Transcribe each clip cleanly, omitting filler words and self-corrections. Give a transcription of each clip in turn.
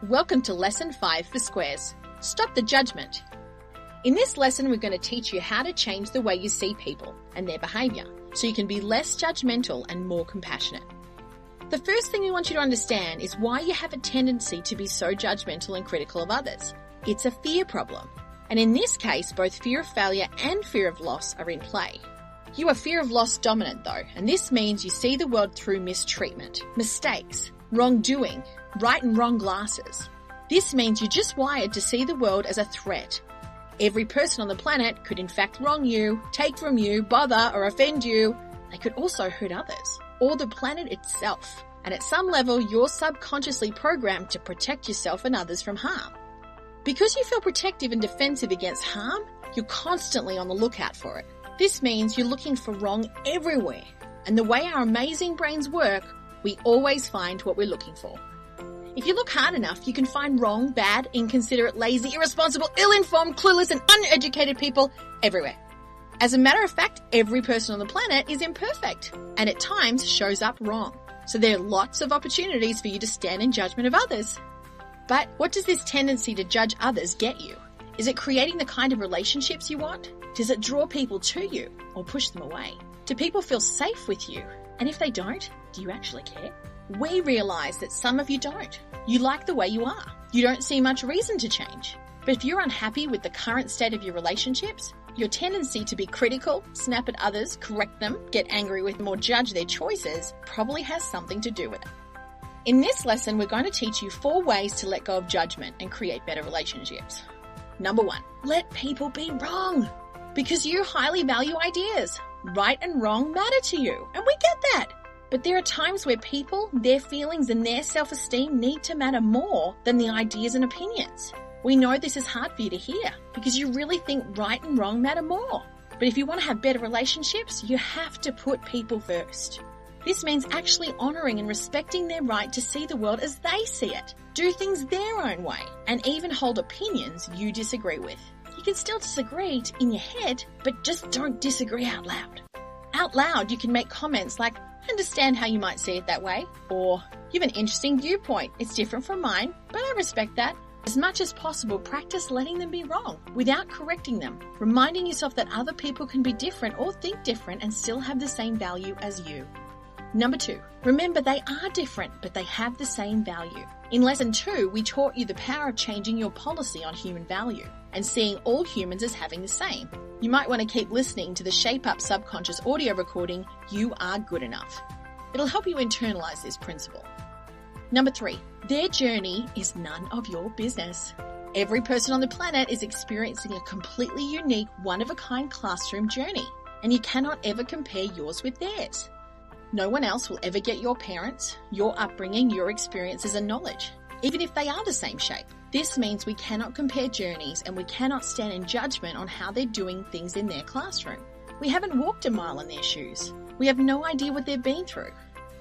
Welcome to Lesson 5 for Squares. Stop the judgment. In this lesson, we're going to teach you how to change the way you see people and their behaviour so you can be less judgmental and more compassionate. The first thing we want you to understand is why you have a tendency to be so judgmental and critical of others. It's a fear problem. And in this case, both fear of failure and fear of loss are in play. You are fear of loss dominant though, and this means you see the world through mistreatment, mistakes, wrongdoing, right and wrong glasses. This means you're just wired to see the world as a threat. Every person on the planet could in fact wrong you, take from you, bother or offend you. They could also hurt others, or the planet itself. And at some level, you're subconsciously programmed to protect yourself and others from harm. Because you feel protective and defensive against harm, you're constantly on the lookout for it. This means you're looking for wrong everywhere. And the way our amazing brains work, we always find what we're looking for. If you look hard enough, you can find wrong, bad, inconsiderate, lazy, irresponsible, ill-informed, clueless and uneducated people everywhere. As a matter of fact, every person on the planet is imperfect and at times shows up wrong. So there are lots of opportunities for you to stand in judgment of others. But what does this tendency to judge others get you? Is it creating the kind of relationships you want? Does it draw people to you or push them away? Do people feel safe with you? And if they don't, do you actually care? We realise that some of you don't. You like the way you are. You don't see much reason to change. But if you're unhappy with the current state of your relationships, your tendency to be critical, snap at others, correct them, get angry with them or judge their choices probably has something to do with it. In this lesson, we're going to teach you 4 ways to let go of judgment and create better relationships. Number 1, let people be wrong. Because you highly value ideas. Right and wrong matter to you, and we get that. But there are times where people, their feelings and their self-esteem need to matter more than the ideas and opinions. We know this is hard for you to hear because you really think right and wrong matter more. But if you want to have better relationships, you have to put people first. This means actually honouring and respecting their right to see the world as they see it, do things their own way, and even hold opinions you disagree with. You can still disagree in your head, but just don't disagree out loud. Out loud, you can make comments like, I understand how you might see it that way, or you have an interesting viewpoint. It's different from mine, but I respect that. As much as possible, practice letting them be wrong without correcting them, reminding yourself that other people can be different or think different and still have the same value as you. Number 2, remember they are different, but they have the same value. In Lesson 2, we taught you the power of changing your policy on human value and seeing all humans as having the same. You might want to keep listening to the Shape Up Subconscious audio recording, You Are Good Enough. It'll help you internalize this principle. Number 3, their journey is none of your business. Every person on the planet is experiencing a completely unique, one-of-a-kind classroom journey, and you cannot ever compare yours with theirs. No one else will ever get your parents, your upbringing, your experiences and knowledge, even if they are the same shape. This means we cannot compare journeys and we cannot stand in judgment on how they're doing things in their classroom. We haven't walked a mile in their shoes. We have no idea what they've been through.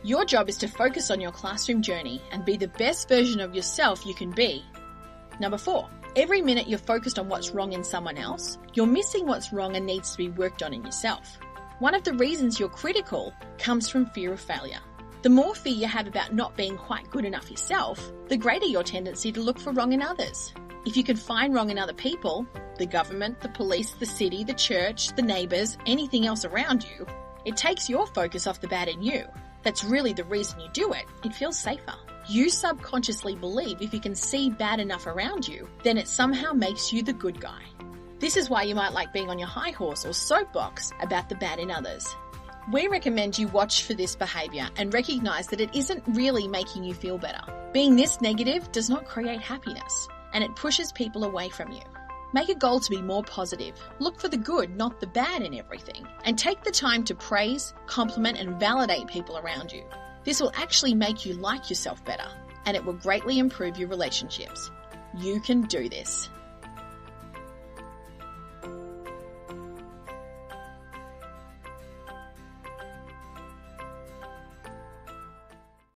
Your job is to focus on your classroom journey and be the best version of yourself you can be. Number 4, every minute you're focused on what's wrong in someone else, you're missing what's wrong and needs to be worked on in yourself. One of the reasons you're critical comes from fear of failure. The more fear you have about not being quite good enough yourself, the greater your tendency to look for wrong in others. If you can find wrong in other people, the government, the police, the city, the church, the neighbours, anything else around you, it takes your focus off the bad in you. That's really the reason you do it. It feels safer. You subconsciously believe if you can see bad enough around you, then it somehow makes you the good guy. This is why you might like being on your high horse or soapbox about the bad in others. We recommend you watch for this behaviour and recognise that it isn't really making you feel better. Being this negative does not create happiness, and it pushes people away from you. Make a goal to be more positive. Look for the good, not the bad in everything. And take the time to praise, compliment and validate people around you. This will actually make you like yourself better, and it will greatly improve your relationships. You can do this.